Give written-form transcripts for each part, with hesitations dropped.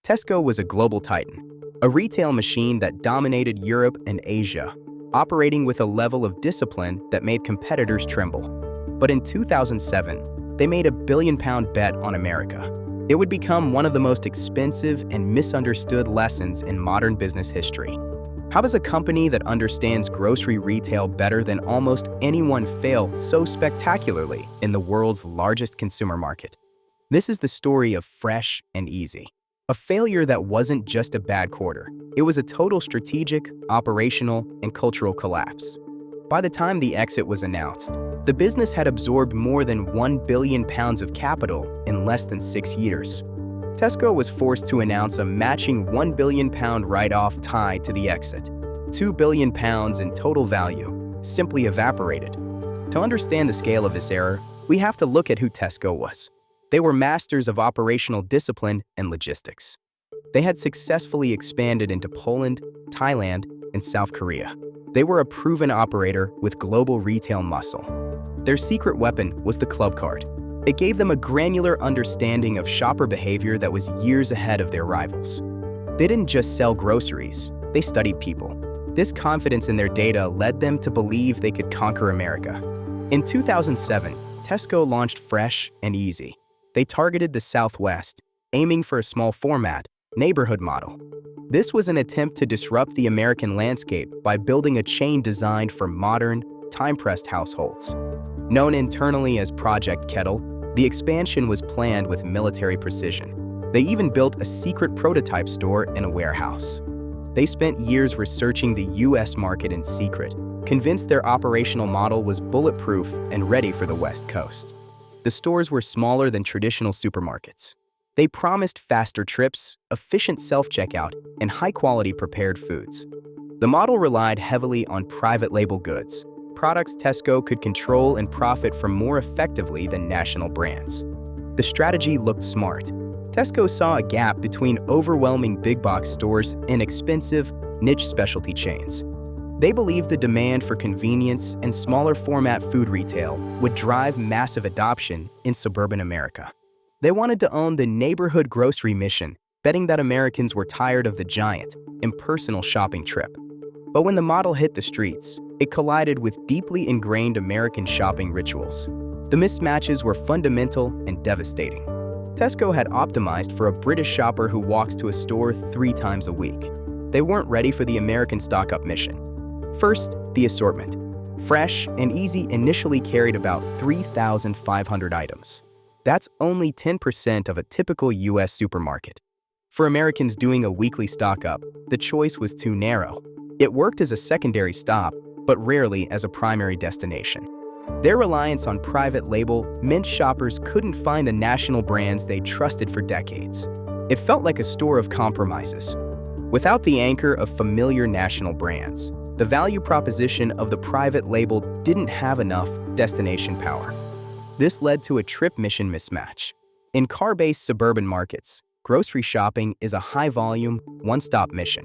Tesco was a global titan, a retail machine that dominated Europe and Asia, operating with a level of discipline that made competitors tremble. But in 2007, they made a billion-pound bet on America. It would become one of the most expensive and misunderstood lessons in modern business history. How does a company that understands grocery retail better than almost anyone fail so spectacularly in the world's largest consumer market? This is the story of Fresh and Easy. A failure that wasn't just a bad quarter. It was a total strategic, operational, and cultural collapse. By the time the exit was announced, the business had absorbed more than £1 billion of capital in less than 6 years. Tesco was forced to announce a matching £1 billion write-off tied to the exit. £2 billion in total value simply evaporated. To understand the scale of this error, we have to look at who Tesco was. They were masters of operational discipline and logistics. They had successfully expanded into Poland, Thailand, and South Korea. They were a proven operator with global retail muscle. Their secret weapon was the club card. It gave them a granular understanding of shopper behavior that was years ahead of their rivals. They didn't just sell groceries, they studied people. This confidence in their data led them to believe they could conquer America. In 2007, Tesco launched Fresh and Easy. They targeted the Southwest, aiming for a small format, neighborhood model. This was an attempt to disrupt the American landscape by building a chain designed for modern, time-pressed households. Known internally as Project Kettle, the expansion was planned with military precision. They even built a secret prototype store in a warehouse. They spent years researching the US market in secret, convinced their operational model was bulletproof and ready for the West Coast. The stores were smaller than traditional supermarkets. They promised faster trips, efficient self-checkout, and high-quality prepared foods. The model relied heavily on private label goods, products Tesco could control and profit from more effectively than national brands. The strategy looked smart. Tesco saw a gap between overwhelming big-box stores and expensive, niche specialty chains. They believed the demand for convenience and smaller format food retail would drive massive adoption in suburban America. They wanted to own the neighborhood grocery mission, betting that Americans were tired of the giant, impersonal shopping trip. But when the model hit the streets, it collided with deeply ingrained American shopping rituals. The mismatches were fundamental and devastating. Tesco had optimized for a British shopper who walks to a store 3 times a week. They weren't ready for the American stock-up mission. First, the assortment. Fresh and Easy initially carried about 3,500 items. That's only 10% of a typical US supermarket. For Americans doing a weekly stock-up, the choice was too narrow. It worked as a secondary stop, but rarely as a primary destination. Their reliance on private label meant shoppers couldn't find the national brands they trusted for decades. It felt like a store of compromises. Without the anchor of familiar national brands, the value proposition of the private label didn't have enough destination power. This led to a trip mission mismatch. In car-based suburban markets, grocery shopping is a high-volume, one-stop mission.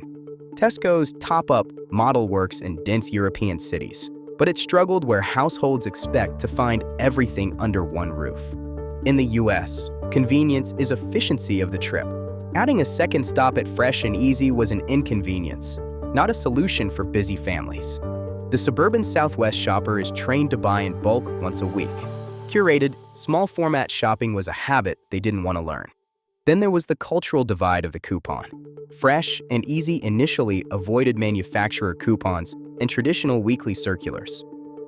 Tesco's top-up model works in dense European cities, but it struggled where households expect to find everything under one roof. In the US, convenience is efficiency of the trip. Adding a second stop at Fresh and Easy was an inconvenience, not a solution for busy families. The suburban Southwest shopper is trained to buy in bulk once a week. Curated, small-format shopping was a habit they didn't want to learn. Then there was the cultural divide of the coupon. Fresh and Easy initially avoided manufacturer coupons and traditional weekly circulars.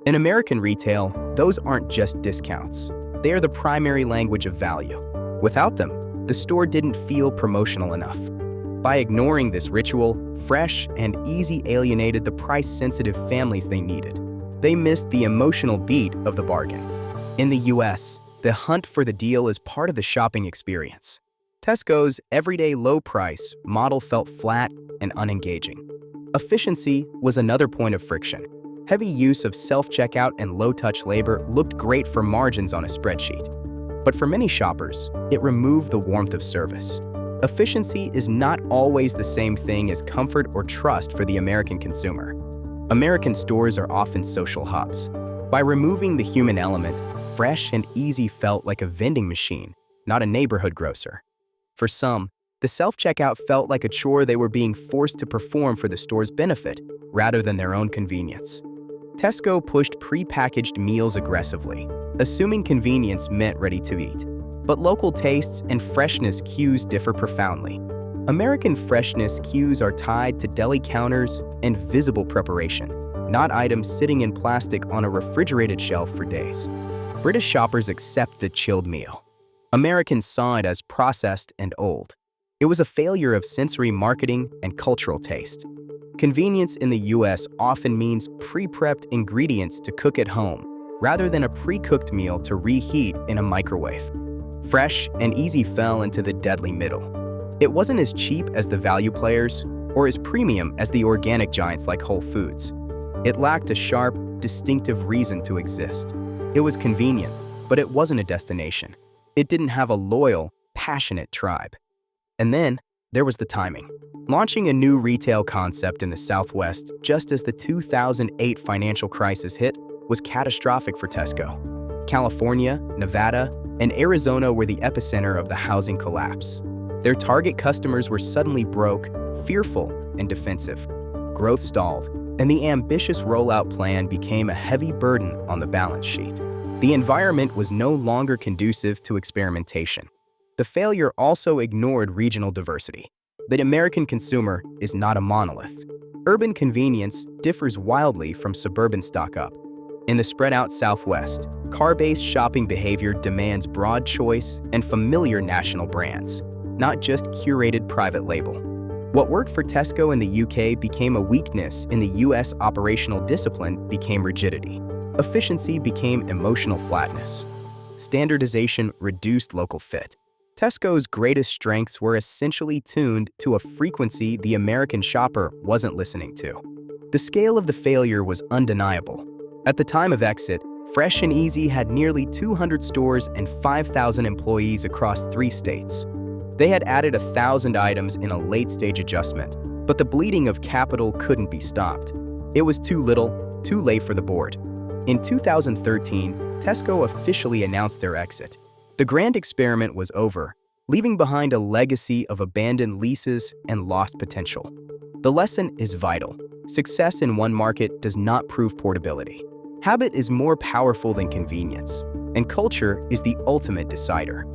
In American retail, those aren't just discounts. They are the primary language of value. Without them, the store didn't feel promotional enough. By ignoring this ritual, Fresh and Easy alienated the price-sensitive families they needed. They missed the emotional beat of the bargain. In the US, the hunt for the deal is part of the shopping experience. Tesco's everyday low price model felt flat and unengaging. Efficiency was another point of friction. Heavy use of self-checkout and low-touch labor looked great for margins on a spreadsheet. But for many shoppers, it removed the warmth of service. Efficiency is not always the same thing as comfort or trust for the American consumer. American stores are often social hubs. By removing the human element, Fresh and Easy felt like a vending machine, not a neighborhood grocer. For some, The self-checkout felt like a chore they were being forced to perform for the store's benefit, rather than their own convenience. Tesco pushed pre-packaged meals aggressively, assuming convenience meant ready-to-eat. But local tastes and freshness cues differ profoundly. American freshness cues are tied to deli counters and visible preparation, not items sitting in plastic on a refrigerated shelf for days. British shoppers accept the chilled meal. Americans saw it as processed and old. It was a failure of sensory marketing and cultural taste. Convenience in the US often means pre-prepped ingredients to cook at home, rather than a pre-cooked meal to reheat in a microwave. Fresh and easy fell into the deadly middle. It wasn't as cheap as the value players or as premium as the organic giants like Whole Foods. It lacked a sharp, distinctive reason to exist. It was convenient, but it wasn't a destination. It didn't have a loyal, passionate tribe. And then there was the timing. Launching a new retail concept in the Southwest just as the 2008 financial crisis hit was catastrophic for Tesco. California, Nevada, and Arizona were the epicenter of the housing collapse. Their target customers were suddenly broke, fearful, and defensive. Growth stalled, and the ambitious rollout plan became a heavy burden on the balance sheet. The environment was no longer conducive to experimentation. The failure also ignored regional diversity. The American consumer is not a monolith. Urban convenience differs wildly from suburban stock-up. In the spread-out Southwest, car-based shopping behavior demands broad choice and familiar national brands, not just curated private label. What worked for Tesco in the UK became a weakness in the US. Operational discipline became rigidity. Efficiency became emotional flatness. Standardization reduced local fit. Tesco's greatest strengths were essentially tuned to a frequency the American shopper wasn't listening to. The scale of the failure was undeniable. At the time of exit, Fresh and Easy had nearly 200 stores and 5,000 employees across 3 states. They had added 1,000 items in a late-stage adjustment, but the bleeding of capital couldn't be stopped. It was too little, too late for the board. In 2013, Tesco officially announced their exit. The grand experiment was over, leaving behind a legacy of abandoned leases and lost potential. The lesson is vital. Success in one market does not prove portability. Habit is more powerful than convenience, and culture is the ultimate decider.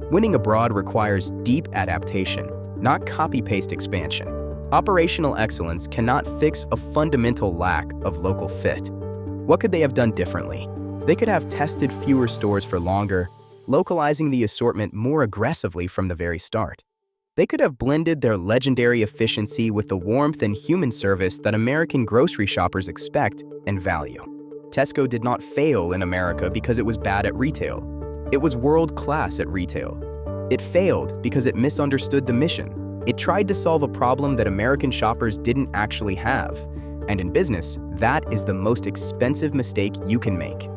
Winning abroad requires deep adaptation, not copy-paste expansion. Operational excellence cannot fix a fundamental lack of local fit. What could they have done differently? They could have tested fewer stores for longer, localizing the assortment more aggressively from the very start. They could have blended their legendary efficiency with the warmth and human service that American grocery shoppers expect and value. Tesco did not fail in America because it was bad at retail. It was world-class at retail. It failed because it misunderstood the mission. It tried to solve a problem that American shoppers didn't actually have. And in business, that is the most expensive mistake you can make.